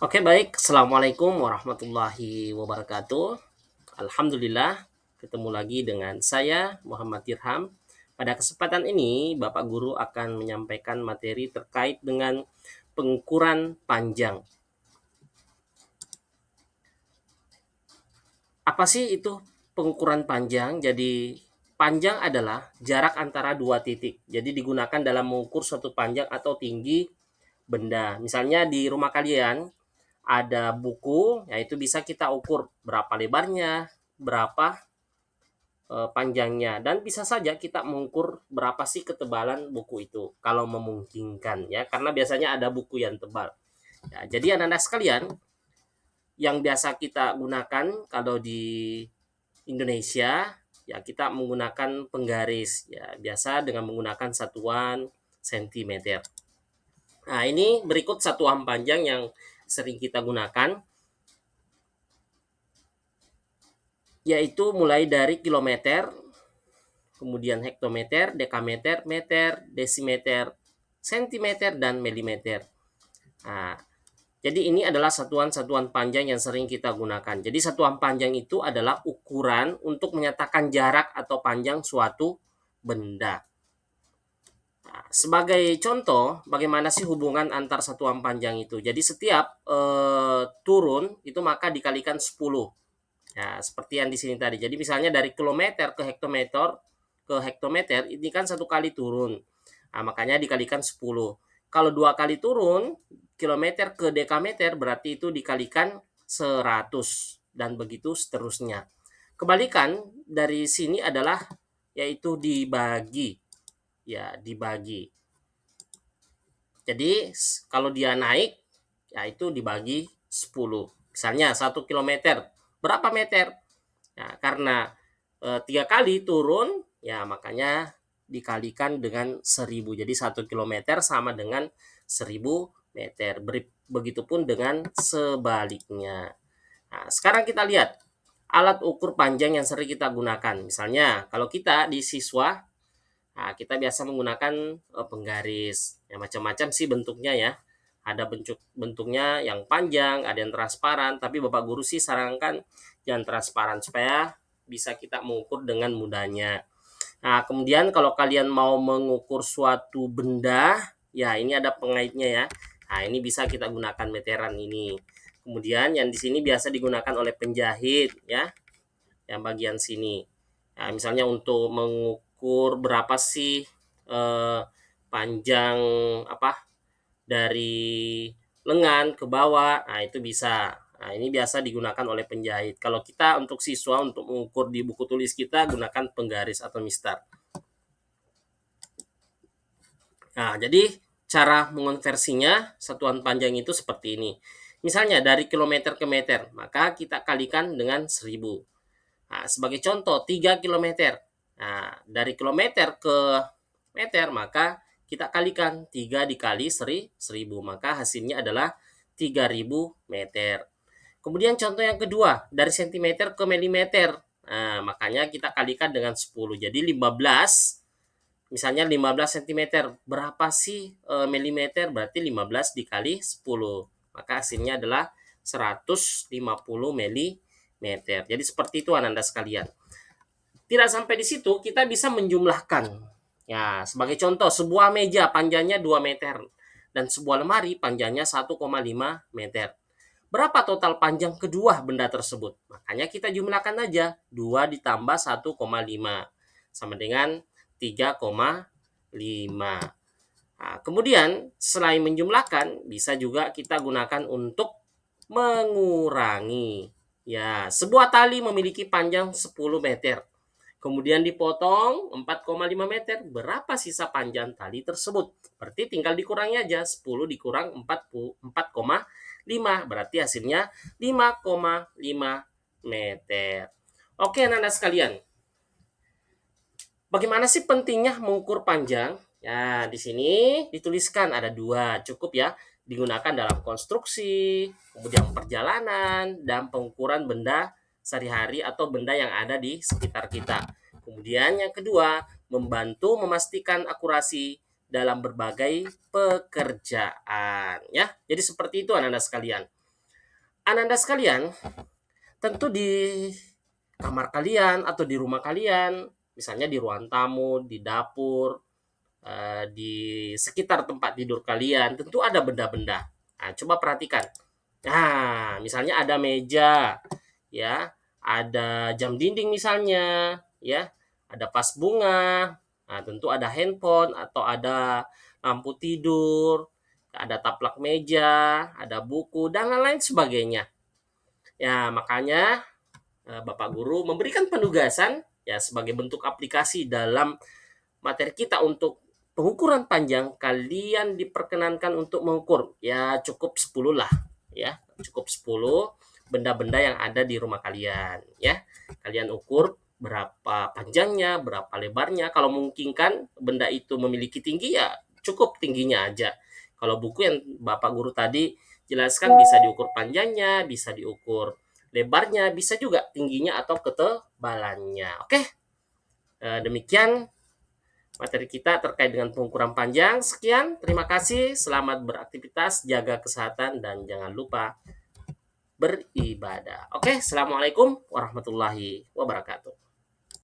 Oke, baik. Assalamualaikum warahmatullahi wabarakatuh. Alhamdulillah, ketemu lagi dengan saya, Muhammad Dirham. Pada kesempatan ini, Bapak Guru akan menyampaikan materi terkait dengan pengukuran panjang. Apa sih itu pengukuran panjang? Jadi, panjang adalah jarak antara dua titik. Jadi, digunakan dalam mengukur suatu panjang atau tinggi benda. Misalnya di rumah kalian ada buku, ya itu bisa kita ukur berapa lebarnya, berapa panjangnya, dan bisa saja kita mengukur berapa sih ketebalan buku itu kalau memungkinkan ya, karena biasanya ada buku yang tebal. Ya, jadi anak-anak sekalian, yang biasa kita gunakan kalau di Indonesia ya kita menggunakan penggaris ya, biasa dengan menggunakan satuan sentimeter. Nah, ini berikut satuan panjang yang sering kita gunakan, yaitu mulai dari kilometer, kemudian hektometer, dekameter, meter, desimeter, sentimeter, dan milimeter. Nah, jadi ini adalah satuan-satuan panjang yang sering kita gunakan. Jadi satuan panjang itu adalah ukuran untuk menyatakan jarak atau panjang suatu benda. Nah, sebagai contoh, bagaimana sih hubungan antar satuan panjang itu? Jadi setiap turun itu maka dikalikan 10. Ya, seperti yang di sini tadi. Jadi misalnya dari kilometer ke hektometer ini kan satu kali turun. Nah, makanya dikalikan 10. Kalau dua kali turun kilometer ke dekameter berarti itu dikalikan 100 dan begitu seterusnya. Kebalikan dari sini adalah yaitu dibagi. Ya, dibagi. Jadi kalau dia naik ya itu dibagi 10. Misalnya 1 kilometer. Berapa meter? Nah, karena 3 kali turun, ya makanya dikalikan dengan 1000. Jadi 1 kilometer sama dengan 1000 meter. Begitupun dengan sebaliknya. Nah, sekarang kita lihat alat ukur panjang yang sering kita gunakan. Misalnya, kalau kita di siswa, nah, kita biasa menggunakan penggaris. Ya, macam-macam sih bentuknya ya. Ada bentuknya yang panjang, ada yang transparan, tapi Bapak Guru sih sarankan yang transparan supaya bisa kita mengukur dengan mudahnya. Nah, kemudian kalau kalian mau mengukur suatu benda, ya ini ada pengaitnya ya. Nah, ini bisa kita gunakan meteran ini. Kemudian yang di sini biasa digunakan oleh penjahit ya, yang bagian sini. Nah, misalnya untuk mengukur berapa sih panjang apa dari lengan ke bawah, nah itu bisa. Nah, ini biasa digunakan oleh penjahit. Kalau kita untuk siswa untuk mengukur di buku tulis kita gunakan penggaris atau mistar. Nah, jadi cara mengonversinya satuan panjang itu seperti ini. Misalnya dari kilometer ke meter, maka kita kalikan dengan 1000. Nah, sebagai contoh 3 kilometer. Nah, dari kilometer ke meter maka kita kalikan 3 dikali 1000, maka hasilnya adalah 3000 meter. Kemudian contoh yang kedua, dari sentimeter ke milimeter. Nah, makanya kita kalikan dengan 10. Jadi 15, misalnya 15 cm. Berapa sih milimeter? Berarti 15 dikali 10. Maka hasilnya adalah 150 milimeter. Jadi seperti itu Anda sekalian. Tidak sampai di situ, kita bisa menjumlahkan. Ya, sebagai contoh, sebuah meja panjangnya 2 meter dan sebuah lemari panjangnya 1,5 meter. Berapa total panjang kedua benda tersebut? Makanya kita jumlahkan aja. 2 ditambah 1,5 sama dengan 3,5. Nah, kemudian selain menjumlahkan, bisa juga kita gunakan untuk mengurangi. Ya, sebuah tali memiliki panjang 10 meter. Kemudian dipotong 4,5 meter. Berapa sisa panjang tali tersebut? Berarti tinggal dikurangi aja. 10 dikurang 4,5. Berarti hasilnya 5,5 meter. Oke, anak-anak sekalian. Bagaimana sih pentingnya mengukur panjang? Ya, di sini dituliskan ada dua, cukup ya. Digunakan dalam konstruksi, kemudian perjalanan, dan pengukuran benda sehari-hari atau benda yang ada di sekitar kita. Kemudian yang kedua, membantu memastikan akurasi dalam berbagai pekerjaan. Ya, jadi seperti itu anak-anak sekalian. Ananda sekalian, tentu di kamar kalian atau di rumah kalian, misalnya di ruang tamu, di dapur, di sekitar tempat tidur kalian, tentu ada benda-benda. Nah, coba perhatikan. Nah, misalnya ada meja, ya, ada jam dinding misalnya, ya, ada vas bunga, nah, tentu ada handphone atau ada lampu tidur, ada taplak meja, ada buku, dan lain-lain sebagainya. Ya, makanya Bapak Guru memberikan penugasan ya sebagai bentuk aplikasi dalam materi kita untuk pengukuran panjang. Kalian diperkenankan untuk mengukur ya cukup 10 lah ya, cukup 10 benda-benda yang ada di rumah kalian ya. Kalian ukur berapa panjangnya, berapa lebarnya. Kalau mungkin kan benda itu memiliki tinggi ya cukup tingginya aja. Kalau buku yang Bapak Guru tadi jelaskan bisa diukur panjangnya, bisa diukur lebarnya, bisa juga tingginya atau ketebalannya. Oke, demikian materi kita terkait dengan pengukuran panjang. Sekian, terima kasih. Selamat beraktivitas, jaga kesehatan, dan jangan lupa beribadah. Oke, assalamualaikum warahmatullahi wabarakatuh.